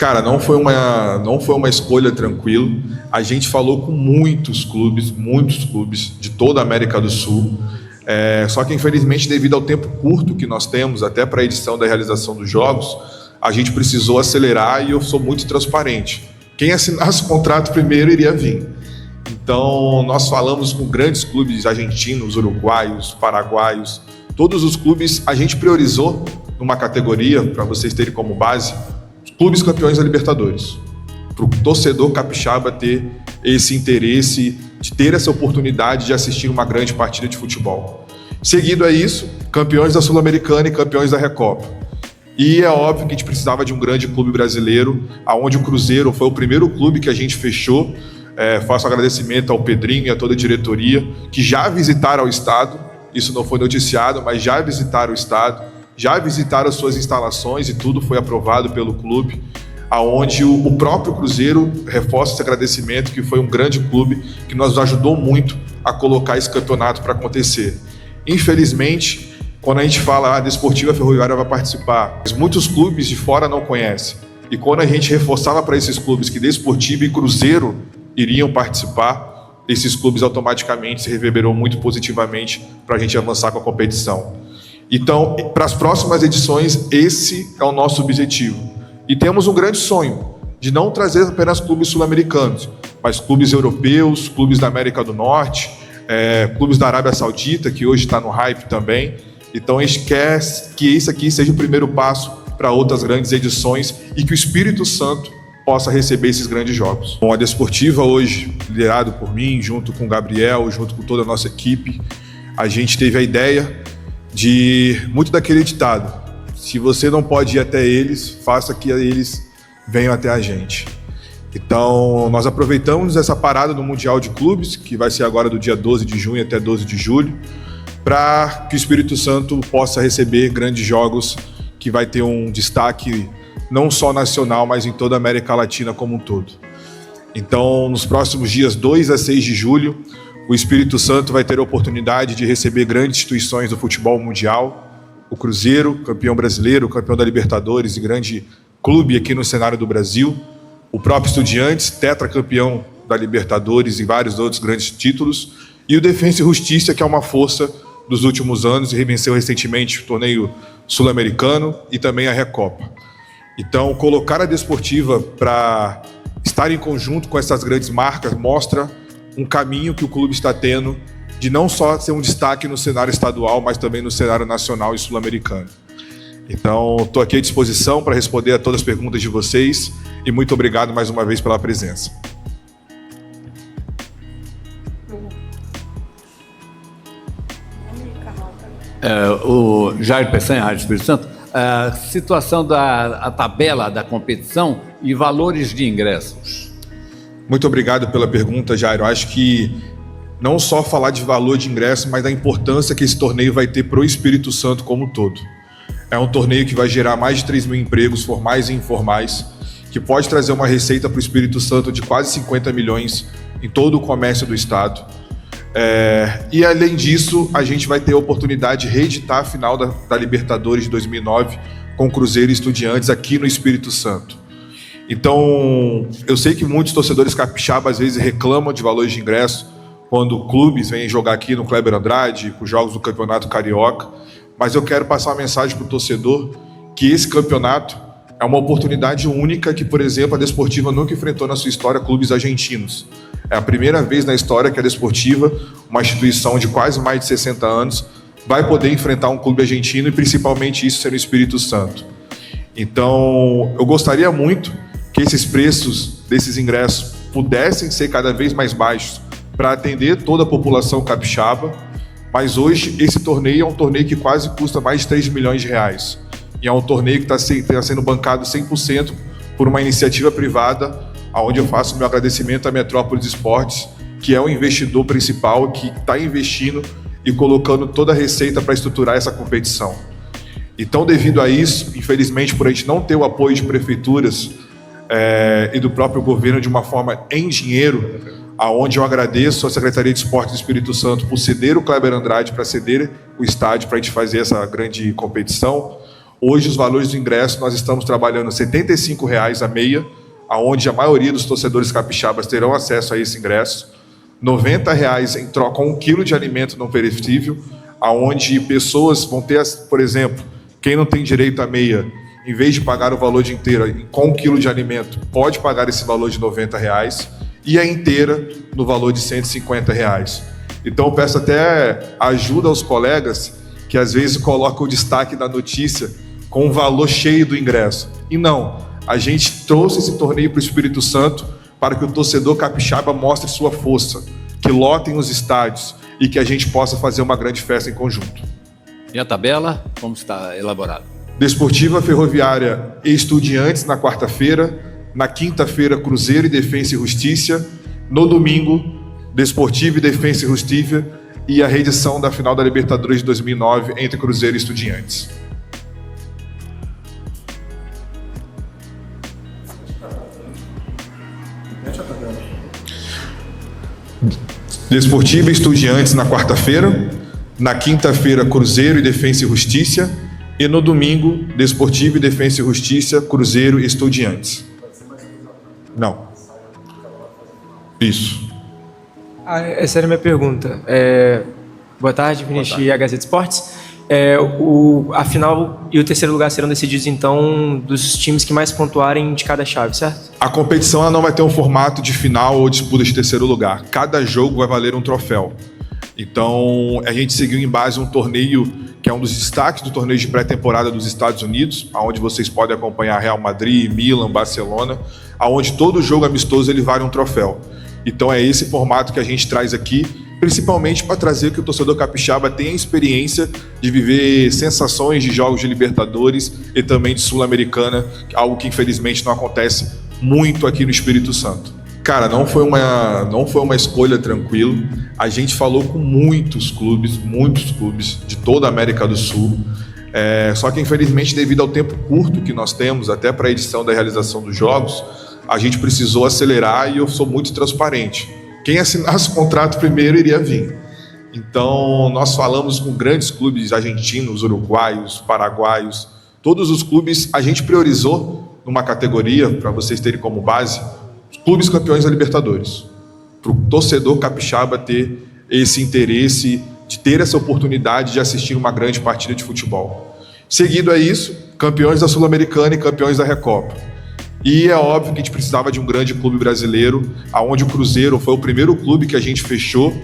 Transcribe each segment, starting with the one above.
Cara, não foi uma escolha tranquila. A gente falou com muitos clubes de toda a América do Sul. Só que, infelizmente, devido ao tempo curto que nós temos, até para a edição da realização dos jogos, a gente precisou acelerar e eu sou muito transparente. Quem assinasse o contrato primeiro iria vir. Então, nós falamos com grandes clubes argentinos, uruguaios, paraguaios, todos os clubes. A gente priorizou numa categoria, para vocês terem como base, os clubes campeões da Libertadores, para o torcedor capixaba ter esse interesse de ter essa oportunidade de assistir uma grande partida de futebol. Seguido a isso, campeões da Sul-Americana e campeões da Recopa. E é óbvio que a gente precisava de um grande clube brasileiro, aonde o Cruzeiro foi o primeiro clube que a gente fechou. Faço agradecimento ao Pedrinho e a toda a diretoria, que já visitaram o estado. Isso não foi noticiado, mas já visitaram o estado, já visitaram suas instalações e tudo foi aprovado pelo clube, aonde o próprio Cruzeiro reforça esse agradecimento, que foi um grande clube que nos ajudou muito a colocar esse campeonato para acontecer. Infelizmente, quando a gente fala a Desportiva Ferroviária vai participar, muitos clubes de fora não conhecem. E quando a gente reforçava para esses clubes que Desportiva e Cruzeiro iriam participar, esses clubes automaticamente se reverberou muito positivamente para a gente avançar com a competição. Então, para as próximas edições, esse é o nosso objetivo. E temos um grande sonho de não trazer apenas clubes sul-americanos, mas clubes europeus, clubes da América do Norte, clubes da Arábia Saudita, que hoje está no hype também. Então, a gente quer que isso aqui seja o primeiro passo para outras grandes edições e que o Espírito Santo possa receber esses grandes jogos. Bom, a Desportiva hoje, liderado por mim, junto com o Gabriel, junto com toda a nossa equipe, a gente teve a ideia de muito daquele ditado: se você não pode ir até eles, faça que eles venham até a gente. Então, nós aproveitamos essa parada do Mundial de Clubes, que vai ser agora do dia 12 de junho até 12 de julho, para que o Espírito Santo possa receber grandes jogos que vai ter um destaque não só nacional, mas em toda a América Latina como um todo. Então, nos próximos dias 2 a 6 de julho, o Espírito Santo vai ter a oportunidade de receber grandes instituições do futebol mundial, o Cruzeiro, campeão brasileiro, campeão da Libertadores e grande clube aqui no cenário do Brasil, o próprio Estudiantes, tetracampeão da Libertadores e vários outros grandes títulos, e o Defensa e Justiça, que é uma força dos últimos anos e venceu recentemente o torneio sul-americano e também a Recopa. Então, colocar a Desportiva para estar em conjunto com essas grandes marcas mostra um caminho que o clube está tendo de não só ser um destaque no cenário estadual, mas também no cenário nacional e sul-americano. Então, estou aqui à disposição para responder a todas as perguntas de vocês e muito obrigado mais uma vez pela presença. O Jair Peçanha, Rádio Espírito Santo, a situação da tabela da competição e valores de ingressos. Muito obrigado pela pergunta, Jair. Eu acho que não só falar de valor de ingresso, mas da importância que esse torneio vai ter para o Espírito Santo como um todo. É um torneio que vai gerar mais de 3 mil empregos, formais e informais, que pode trazer uma receita para o Espírito Santo de quase 50 milhões em todo o comércio do estado. E além disso, a gente vai ter a oportunidade de reeditar a final da Libertadores de 2009 com Cruzeiro e Estudiantes aqui no Espírito Santo. Então, eu sei que muitos torcedores capixabas às vezes reclamam de valores de ingresso quando clubes vêm jogar aqui no Kleber Andrade, com jogos do Campeonato Carioca, mas eu quero passar uma mensagem para o torcedor que esse campeonato é uma oportunidade única que, por exemplo, a Desportiva nunca enfrentou na sua história clubes argentinos. É a primeira vez na história que a Desportiva, uma instituição de quase mais de 60 anos, vai poder enfrentar um clube argentino e principalmente isso ser no Espírito Santo. Então, eu gostaria muito que esses preços desses ingressos pudessem ser cada vez mais baixos para atender toda a população capixaba, mas hoje esse torneio é um torneio que quase custa mais de 3 milhões de reais. E é um torneio que está sendo bancado 100% por uma iniciativa privada, onde eu faço meu agradecimento à Metrópolis Esportes, que é o investidor principal que está investindo e colocando toda a receita para estruturar essa competição. Então, devido a isso, infelizmente, por a gente não ter o apoio de prefeituras e do próprio governo de uma forma em dinheiro, aonde eu agradeço à Secretaria de Esportes do Espírito Santo por ceder o Kleber Andrade para ceder o estádio para a gente fazer essa grande competição. Hoje os valores do ingresso nós estamos trabalhando R$ 75,00 a meia, aonde a maioria dos torcedores capixabas terão acesso a esse ingresso. R$ 90,00 em troca a 1 quilo de alimento não perecível, aonde pessoas vão ter, por exemplo, quem não tem direito a meia, em vez de pagar o valor de inteira com 1 quilo de alimento, pode pagar esse valor de R$ 90,00 e a inteira no valor de R$ 150,00. Então eu peço até ajuda aos colegas que às vezes colocam o destaque da notícia com o valor cheio do ingresso. E não, a gente trouxe esse torneio para o Espírito Santo para que o torcedor capixaba mostre sua força, que lotem os estádios e que a gente possa fazer uma grande festa em conjunto. E a tabela, como está elaborada? Desportiva, Ferroviária e Estudiantes na quarta-feira, na quinta-feira Cruzeiro e Defensa e Justiça, no domingo Desportiva e Defensa e Justiça e a reedição da final da Libertadores de 2009 entre Cruzeiro e Estudiantes. Desportiva e Estudiantes na quarta-feira, na quinta-feira Cruzeiro e Defensa e Justiça e no domingo Desportiva e Defensa e Justiça, Cruzeiro e Estudiantes. Não. Isso. Essa era a minha pergunta. Boa tarde, Vinicius e a Gazeta Esportes. A final e o terceiro lugar serão decididos, então, dos times que mais pontuarem de cada chave, certo? A competição ela não vai ter um formato de final ou disputa de terceiro lugar. Cada jogo vai valer um troféu. Então, a gente seguiu em base um torneio que é um dos destaques do torneio de pré-temporada dos Estados Unidos, onde vocês podem acompanhar Real Madrid, Milan, Barcelona, onde todo jogo amistoso ele vale um troféu. Então é esse formato que a gente traz aqui, principalmente para trazer que o torcedor capixaba tenha a experiência de viver sensações de jogos de Libertadores e também de Sul-Americana, algo que infelizmente não acontece muito aqui no Espírito Santo. Cara, não foi uma escolha tranquila. A gente falou com muitos clubes de toda a América do Sul. Só que infelizmente, devido ao tempo curto que nós temos até para a edição da realização dos jogos, a gente precisou acelerar e eu sou muito transparente. Quem assinasse o contrato primeiro iria vir. Então, nós falamos com grandes clubes argentinos, uruguaios, paraguaios, todos os clubes. A gente priorizou numa categoria, para vocês terem como base, os clubes campeões da Libertadores, para o torcedor capixaba ter esse interesse de ter essa oportunidade de assistir uma grande partida de futebol. Seguido a isso, campeões da Sul-Americana e campeões da Recopa. E é óbvio que a gente precisava de um grande clube brasileiro, aonde o Cruzeiro foi o primeiro clube que a gente fechou.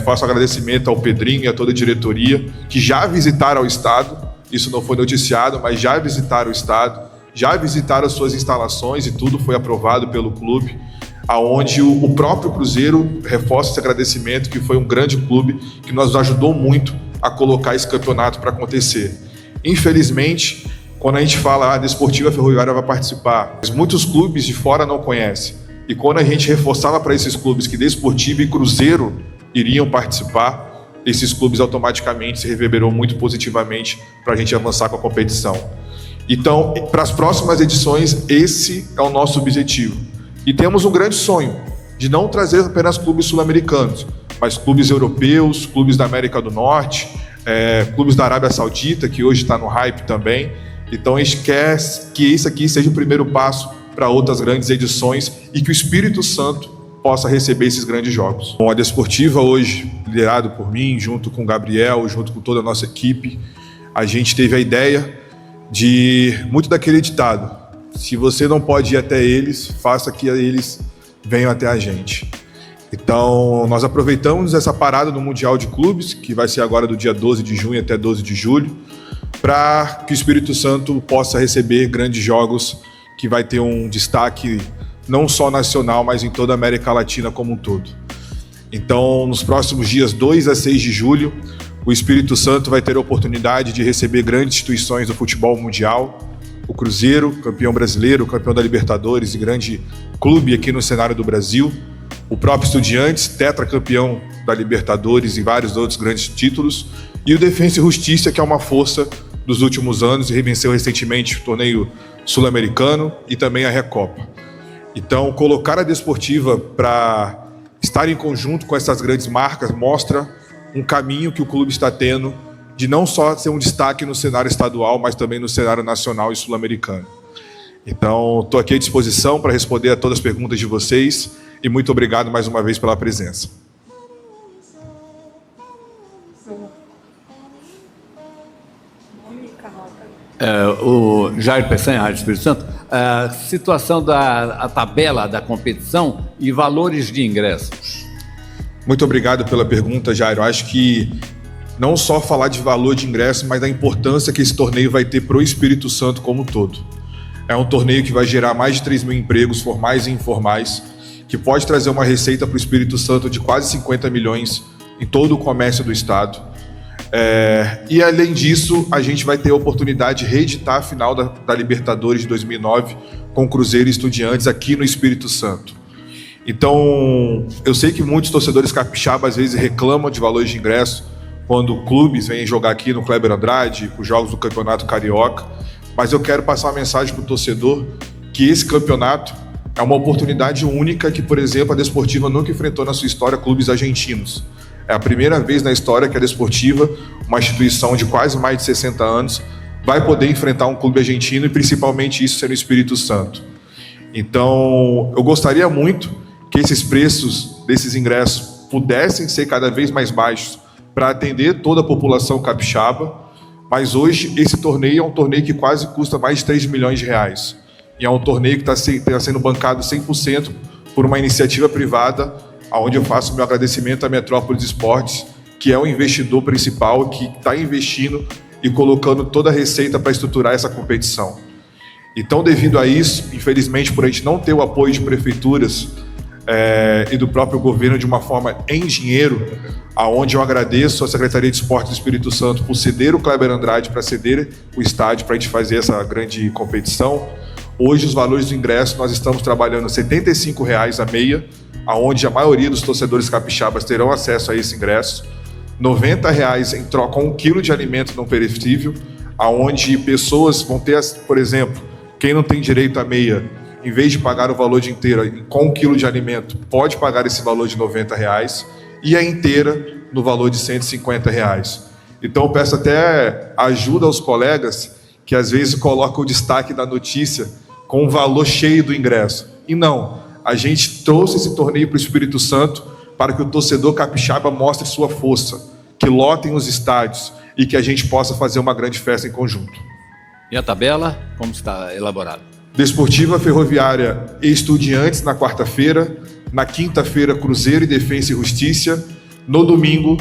Faço agradecimento ao Pedrinho e a toda a diretoria, que já visitaram o estado, isso não foi noticiado, mas já visitaram o estado, já visitaram as suas instalações e tudo foi aprovado pelo clube, aonde o próprio Cruzeiro reforça esse agradecimento, que foi um grande clube que nos ajudou muito a colocar esse campeonato para acontecer. Infelizmente, quando a gente fala a Desportiva Ferroviária vai participar, muitos clubes de fora não conhecem. E quando a gente reforçava para esses clubes que Desportiva e Cruzeiro iriam participar, esses clubes automaticamente se reverberou muito positivamente para a gente avançar com a competição. Então, para as próximas edições, esse é o nosso objetivo. E temos um grande sonho de não trazer apenas clubes sul-americanos, mas clubes europeus, clubes da América do Norte, clubes da Arábia Saudita, que hoje está no hype também. Então a gente quer que isso aqui seja o primeiro passo para outras grandes edições e que o Espírito Santo possa receber esses grandes jogos. Bom, a Desportiva hoje, liderado por mim, junto com o Gabriel, junto com toda a nossa equipe, a gente teve a ideia de muito daquele ditado: se você não pode ir até eles, faça que eles venham até a gente. Então nós aproveitamos essa parada do Mundial de Clubes, que vai ser agora do dia 12 de junho até 12 de julho, para que o Espírito Santo possa receber grandes jogos que vai ter um destaque não só nacional, mas em toda a América Latina como um todo. Então, nos próximos dias 2 a 6 de julho, o Espírito Santo vai ter a oportunidade de receber grandes instituições do futebol mundial, o Cruzeiro, campeão brasileiro, campeão da Libertadores e grande clube aqui no cenário do Brasil, o próprio Estudiantes, tetracampeão da Libertadores e vários outros grandes títulos, e o Defensa e Justiça, que é uma força dos últimos anos e venceu recentemente o torneio sul-americano e também a Recopa. Então, colocar a Desportiva para estar em conjunto com essas grandes marcas mostra um caminho que o clube está tendo de não só ser um destaque no cenário estadual, mas também no cenário nacional e sul-americano. Então, estou aqui à disposição para responder a todas as perguntas de vocês e muito obrigado mais uma vez pela presença. O Jair Peçanha, Rádio Espírito Santo, a situação da tabela da competição e valores de ingressos. Muito obrigado pela pergunta, Jair. Eu acho que não só falar de valor de ingresso, mas da importância que esse torneio vai ter para o Espírito Santo como um todo. É um torneio que vai gerar mais de 3 mil empregos, formais e informais, que pode trazer uma receita para o Espírito Santo de quase 50 milhões em todo o comércio do estado. E além disso, a gente vai ter a oportunidade de reeditar a final da Libertadores de 2009 com Cruzeiro e Estudiantes aqui no Espírito Santo. Então, eu sei que muitos torcedores capixabas às vezes reclamam de valores de ingresso quando clubes vêm jogar aqui no Kleber Andrade, os jogos do Campeonato Carioca, mas eu quero passar uma mensagem para o torcedor que esse campeonato é uma oportunidade única que, por exemplo, a Desportiva nunca enfrentou na sua história clubes argentinos. É a primeira vez na história que a Desportiva, uma instituição de quase mais de 60 anos, vai poder enfrentar um clube argentino e principalmente isso ser no Espírito Santo. Então, eu gostaria muito que esses preços desses ingressos pudessem ser cada vez mais baixos para atender toda a população capixaba, mas hoje esse torneio é um torneio que quase custa mais de 3 milhões de reais. E é um torneio que está sendo bancado 100% por uma iniciativa privada, onde eu faço meu agradecimento à Metrópolis Esportes, que é o investidor principal, que está investindo e colocando toda a receita para estruturar essa competição. Então, devido a isso, infelizmente, por a gente não ter o apoio de prefeituras e do próprio governo de uma forma em dinheiro, aonde eu agradeço à Secretaria de Esportes do Espírito Santo por ceder o Kleber Andrade, para ceder o estádio para a gente fazer essa grande competição. Hoje, os valores do ingresso, nós estamos trabalhando R$ 75,00 a meia, aonde a maioria dos torcedores capixabas terão acesso a esse ingresso, R$ 90,00 em troca com 1 quilo de alimento não perecível, aonde pessoas vão ter, por exemplo, quem não tem direito a meia, em vez de pagar o valor de inteira com 1 quilo de alimento, pode pagar esse valor de R$ 90,00 e a inteira no valor de R$ 150,00. Então eu peço até ajuda aos colegas que às vezes colocam o destaque da notícia com o valor cheio do ingresso. E não, a gente trouxe esse torneio para o Espírito Santo para que o torcedor capixaba mostre sua força, que lotem os estádios e que a gente possa fazer uma grande festa em conjunto. E a tabela, como está elaborada? Desportiva, Ferroviária e Estudiantes na quarta-feira, na quinta-feira Cruzeiro e Defensa e Justiça, no domingo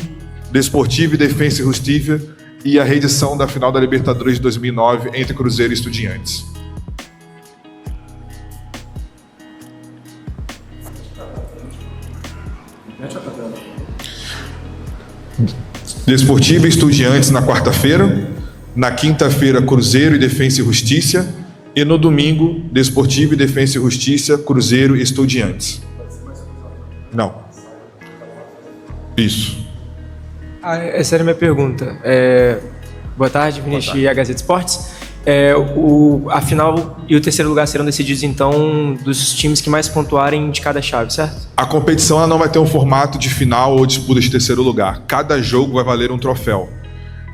Desportiva e Defensa e Justiça e a reedição da final da Libertadores de 2009 entre Cruzeiro e Estudiantes. Desportiva e Estudiantes na quarta-feira, na quinta-feira Cruzeiro e Defensa e Justiça e no domingo Desportiva e Defensa e Justiça, Cruzeiro e Estudiantes. Não. Isso. Essa era a minha pergunta. Boa tarde, Vinícius e a Gazeta Esportes. A final e o terceiro lugar serão decididos, então, dos times que mais pontuarem de cada chave, certo? A competição ela não vai ter um formato de final ou disputa de terceiro lugar. Cada jogo vai valer um troféu.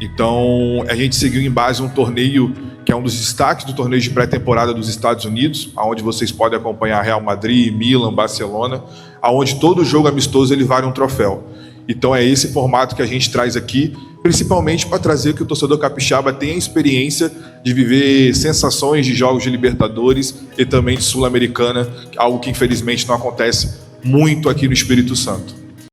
Então, a gente seguiu em base um torneio que é um dos destaques do torneio de pré-temporada dos Estados Unidos, onde vocês podem acompanhar Real Madrid, Milan, Barcelona, onde todo jogo amistoso ele vale um troféu. Então é esse formato que a gente traz aqui, principalmente para trazer que o torcedor capixaba tenha a experiência de viver sensações de jogos de Libertadores e também de Sul-Americana, algo que infelizmente não acontece muito aqui no Espírito Santo.